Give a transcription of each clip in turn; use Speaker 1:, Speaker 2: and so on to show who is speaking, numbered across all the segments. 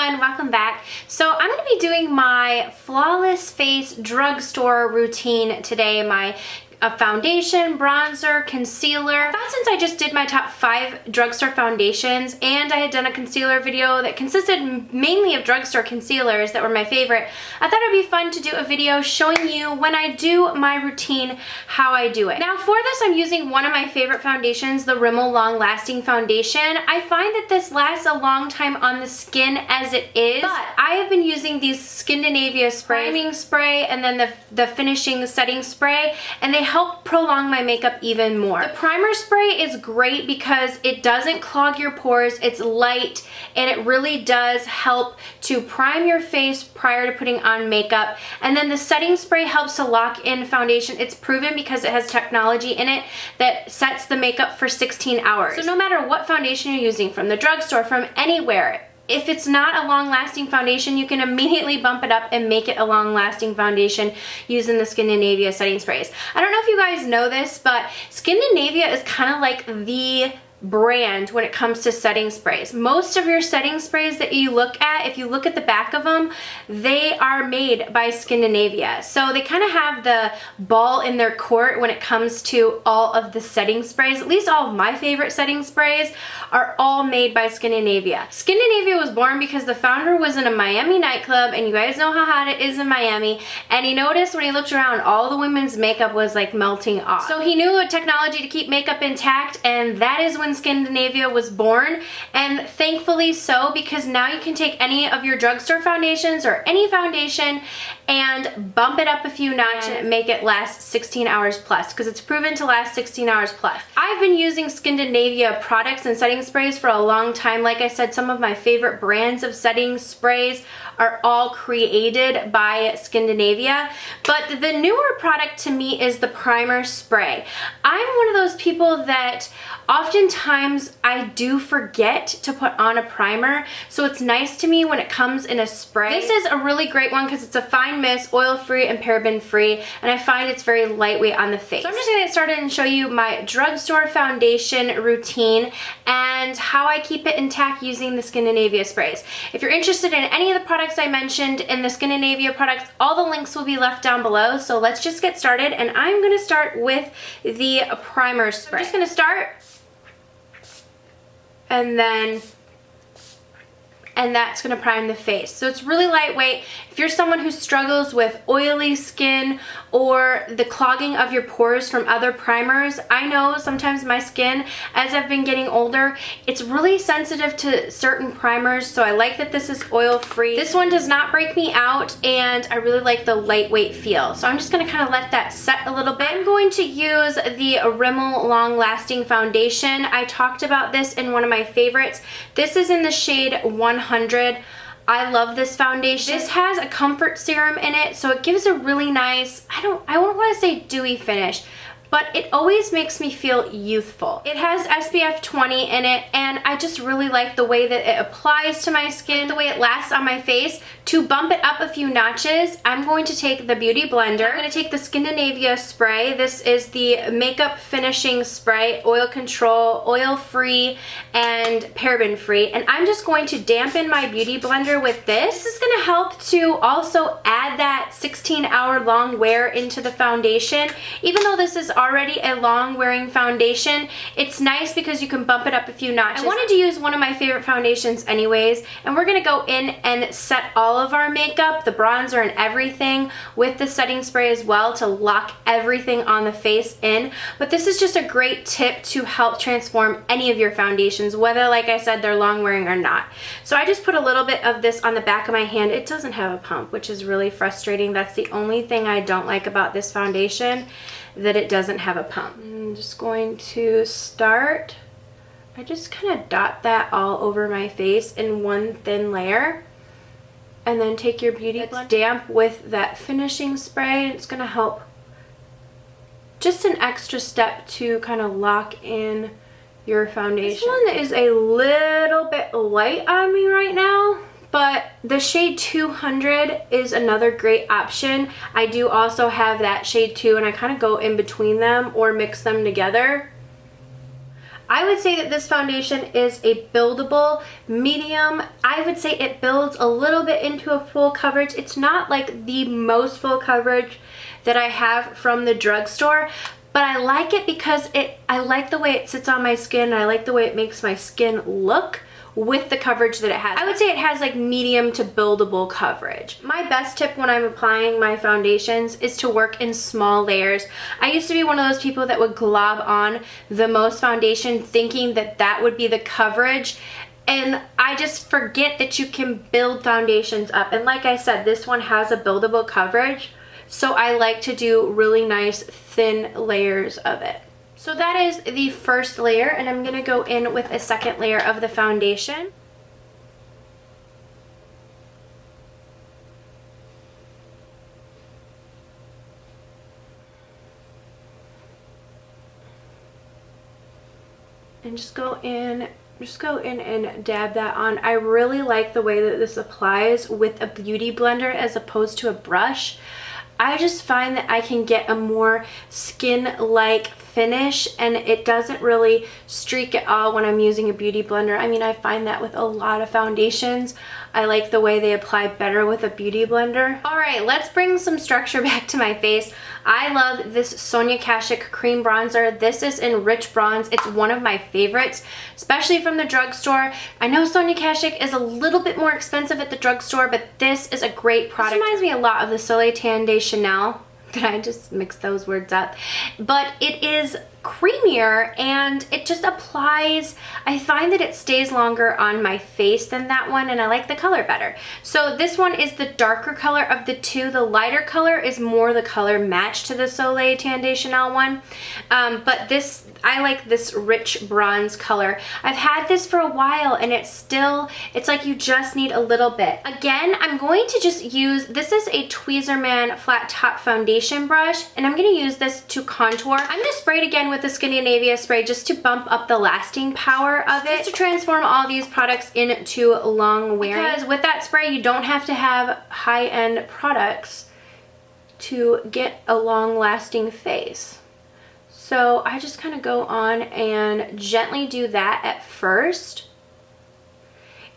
Speaker 1: everyone, welcome back. So I'm going to be doing my Flawless Face Drugstore routine today. My foundation, bronzer, concealer. I thought since I just did my top 5 drugstore foundations and I had done a concealer video that consisted mainly of drugstore concealers that were my favorite, I thought it would be fun to do a video showing you when I do my routine how I do it. Now for this I'm using one of my favorite foundations, the Rimmel Long Lasting Foundation. I find that this lasts a long time on the skin as it is, but I have been using these Skindinavia priming spray and then the finishing setting spray, and they help prolong my makeup even more. The primer spray is great because it doesn't clog your pores, it's light, and it really does help to prime your face prior to putting on makeup. And then the setting spray helps to lock in foundation. It's proven because it has technology in it that sets the makeup for 16 hours. So no matter what foundation you're using, from the drugstore, from anywhere, if it's not a long-lasting foundation, you can immediately bump it up and make it a long-lasting foundation using the Skindinavia setting sprays. I don't know if you guys know this, but Skindinavia is kind of like the brand when it comes to setting sprays. Most of your setting sprays that you look at, if you look at the back of them, they are made by Skindinavia. So they kind of have the ball in their court when it comes to all of the setting sprays. At least all of my favorite setting sprays are all made by Skindinavia. Skindinavia was born because the founder was in a Miami nightclub, and you guys know how hot it is in Miami, and he noticed when he looked around all the women's makeup was like melting off. So he knew a technology to keep makeup intact, and that is when Skindinavia was born. And thankfully so, because now you can take any of your drugstore foundations or any foundation and bump it up a few notches and make it last 16 hours plus, because it's proven to last 16 hours plus. I've been using Skindinavia products and setting sprays for a long time. Like I said, some of my favorite brands of setting sprays are all created by Skindinavia, but the newer product to me is the primer spray. I'm one of those people that oftentimes I do forget to put on a primer, so it's nice to me when it comes in a spray. This is a really great one because it's a fine mist, oil-free and paraben-free, and I find it's very lightweight on the face. So I'm just gonna get started and show you my drugstore foundation routine and how I keep it intact using the Skindinavia sprays. If you're interested in any of the products I mentioned in the Skindinavia products, all the links will be left down below. So let's just get started, and I'm gonna start with the primer spray. I'm just gonna start, and that's gonna prime the face. So it's really lightweight. If you're someone who struggles with oily skin or the clogging of your pores from other primers, I know sometimes my skin, as I've been getting older, it's really sensitive to certain primers, so I like that this is oil-free. This one does not break me out, and I really like the lightweight feel. So I'm just gonna kind of let that set a little bit. I'm going to use the Rimmel Long Lasting Foundation. I talked about this in one of my favorites. This is in the shade 100. I love this foundation. This has a comfort serum in it, so it gives a really nice, I don't want to say dewy finish, but it always makes me feel youthful. It has SPF 20 in it, and I just really like the way that it applies to my skin, the way it lasts on my face. To bump it up a few notches, I'm going to take the Beauty Blender. I'm going to take the Skindinavia spray. This is the makeup finishing spray, oil control, oil-free, and paraben-free, and I'm just going to dampen my Beauty Blender with this. This is going to help to also add that 16-hour long wear into the foundation. Even though this is already a long wearing foundation, it's nice because you can bump it up a few notches. I wanted to use one of my favorite foundations anyways, and we're gonna go in and set all of our makeup, the bronzer and everything, with the setting spray as well to lock everything on the face in. But this is just a great tip to help transform any of your foundations, whether, like I said, they're long wearing or not. So I just put a little bit of this on the back of my hand. It doesn't have a pump, which is really frustrating. That's the only thing I don't like about this foundation, that it doesn't have a pump. I'm just going to start. I just kind of dot that all over my face in one thin layer, and then take your Beauty Blender damp with that finishing spray. It's gonna help, just an extra step to kind of lock in your foundation. This one is a little bit light on me right now, but the shade 200 is another great option. I do also have that shade 2, and I kind of go in between them or mix them together. I would say that this foundation is a buildable medium. I would say it builds a little bit into a full coverage. It's not like the most full coverage that I have from the drugstore, but I like it because I like the way it sits on my skin, and I like the way it makes my skin look with the coverage that it has. I would say it has like medium to buildable coverage. My best tip when I'm applying my foundations is to work in small layers. I used to be one of those people that would glob on the most foundation thinking that that would be the coverage, and I just forget that you can build foundations up. And like I said, this one has a buildable coverage, so I like to do really nice thin layers of it. So that is the first layer, and I'm going to go in with a second layer of the foundation. And just go in and dab that on. I really like the way that this applies with a beauty blender as opposed to a brush. I just find that I can get a more skin-like finish, and it doesn't really streak at all when I'm using a beauty blender. I mean, I find that with a lot of foundations. I like the way they apply better with a beauty blender. All right, let's bring some structure back to my face. I love this Sonia Kashuk cream bronzer. This is in Rich Bronze. It's one of my favorites, especially from the drugstore. I know Sonia Kashuk is a little bit more expensive at the drugstore, but this is a great product. This reminds me a lot of the Soleil Tan de Chanel. Did I just mix those words up? But it is creamier and it just applies. I find that it stays longer on my face than that one, and I like the color better. So this one is the darker color of the two. The lighter color is more the color match to the Soleil Tan de Chanel one. But this, I like this rich bronze color. I've had this for a while and it's like you just need a little bit. Again, I'm going to just use, this is a Tweezerman flat top foundation brush, and I'm going to use this to contour. I'm going to spray it again with the Scandinavia spray just to bump up the lasting power of it, just to transform all these products into long wearing. Because with that spray, you don't have to have high-end products to get a long lasting face. So I just kind of go on and gently do that at first.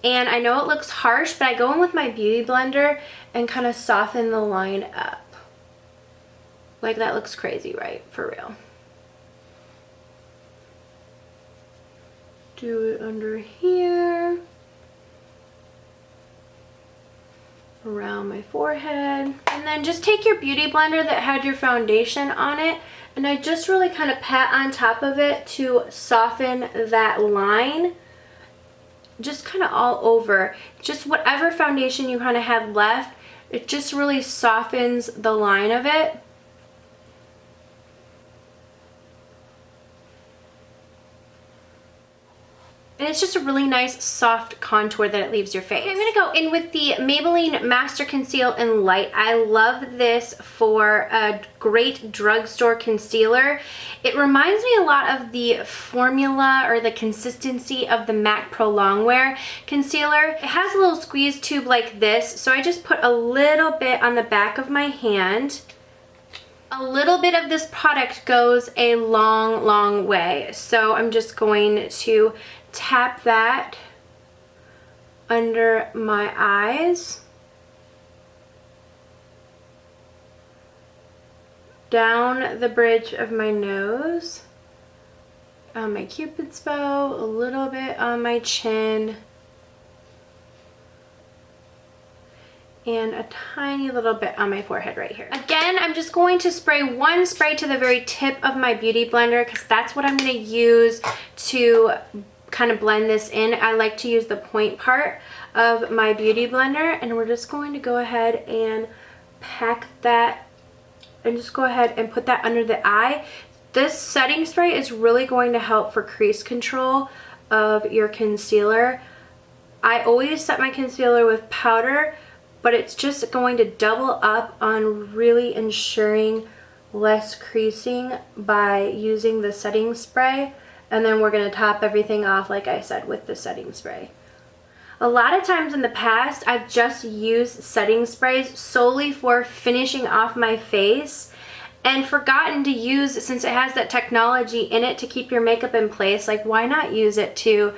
Speaker 1: And I know it looks harsh, but I go in with my beauty blender and kind of soften the line up. Like, that looks crazy, right? For real. Do it under here. Around my forehead. And then just take your beauty blender that had your foundation on it, and I just really kind of pat on top of it to soften that line. Just kind of all over. Just whatever foundation you kind of had left, it just really softens the line of it. And it's just a really nice soft contour that it leaves your face. Okay, I'm going to go in with the Maybelline Master Conceal in Light. I love this for a great drugstore concealer. It reminds me a lot of the formula or the consistency of the MAC Pro Longwear concealer. It has a little squeeze tube like this, so I just put a little bit on the back of my hand. A little bit of this product goes a long, long way. So I'm just going to tap that under my eyes, down the bridge of my nose, on my Cupid's bow, a little bit on my chin, and a tiny little bit on my forehead right here. Again, I'm just going to spray one spray to the very tip of my beauty blender because that's what I'm going to use to kind of blend this in. I like to use the point part of my beauty blender, and we're just going to go ahead and pack that and just go ahead and put that under the eye. This setting spray is really going to help for crease control of your concealer. I always set my concealer with powder, but it's just going to double up on really ensuring less creasing by using the setting spray. And then we're going to top everything off, like I said, with the setting spray. A lot of times in the past, I've just used setting sprays solely for finishing off my face. and forgotten to use, since it has that technology in it to keep your makeup in place, like why not use it to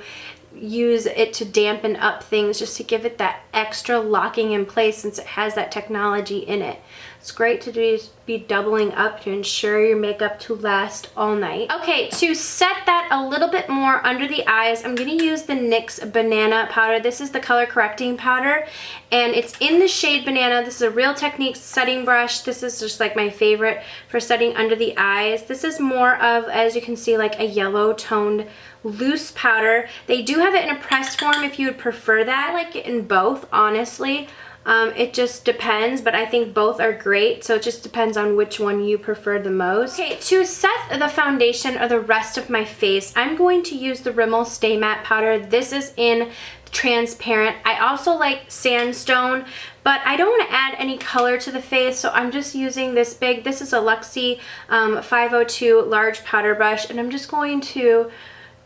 Speaker 1: dampen up things, just to give it that extra locking in place since it has that technology in it. It's great to be doubling up to ensure your makeup to last all night. Okay, to set that a little bit more under the eyes, I'm gonna use the NYX Banana powder. This is the color correcting powder, and it's in the shade Banana. This is a Real Techniques setting brush. This is just like my favorite for setting under the eyes. This is more of, as you can see, like a yellow toned loose powder. They do have it in a pressed form if you would prefer that. I like it in both, honestly. It just depends, but I think both are great, so it just depends on which one you prefer the most. Okay, to set the foundation or the rest of my face, I'm going to use the Rimmel Stay Matte powder. This is in transparent. I also like sandstone, but I don't want to add any color to the face, so I'm just using this this is a Luxie 502 large powder brush, and I'm just going to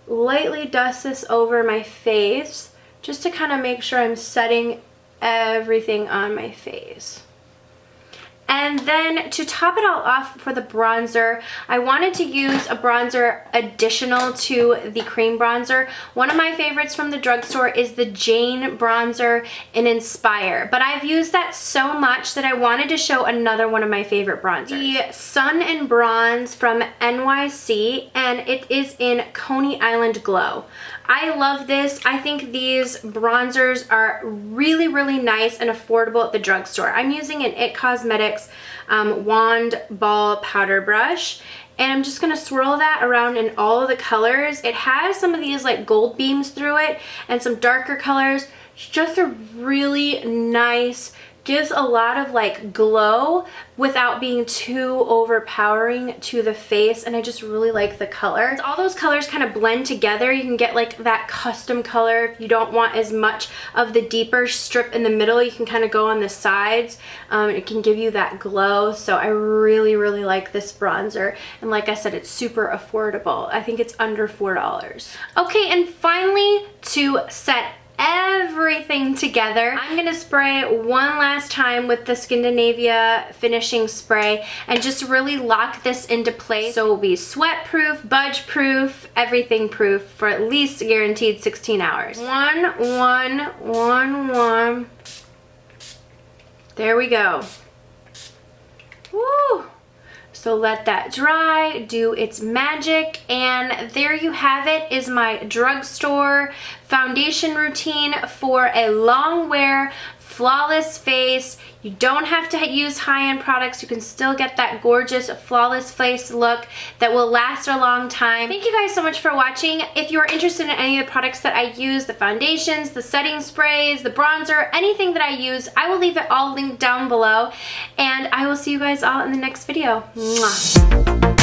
Speaker 1: lightly dust this over my face just to kind of make sure I'm setting everything on my face. And then to top it all off for the bronzer, I wanted to use a bronzer additional to the cream bronzer. One of my favorites from the drugstore is the Jane bronzer in Inspire, but I've used that so much that I wanted to show another one of my favorite bronzers. The Sun and Bronze from NYC, and it is in Coney Island Glow. I love this. I think these bronzers are really, really nice and affordable at the drugstore. I'm using an IT Cosmetics wand ball powder brush, and I'm just gonna swirl that around in all of the colors. It has some of these like gold beams through it and some darker colors. It's just a really nice, gives a lot of like glow without being too overpowering to the face, and I just really like the color. All those colors kind of blend together. You can get like that custom color if you don't want as much of the deeper strip in the middle. You can kind of go on the sides. It can give you that glow, so I really, really like this bronzer, and like I said, it's super affordable. I think it's under $4. Okay, and finally, to set everything together, I'm gonna spray one last time with the Scandinavia finishing spray and just really lock this into place so it will be sweat proof, budge proof, everything proof for at least guaranteed 16 hours. 1, 1, 1, 1. There we go. Woo! So let that dry, do its magic, and there you have it, is my drugstore foundation routine for a long wear, flawless face. You don't have to use high-end products. You can still get that gorgeous, flawless face look that will last a long time. Thank you guys so much for watching. If you're interested in any of the products that I use, the foundations, the setting sprays, the bronzer, anything that I use, I will leave it all linked down below. And I will see you guys all in the next video. Mwah.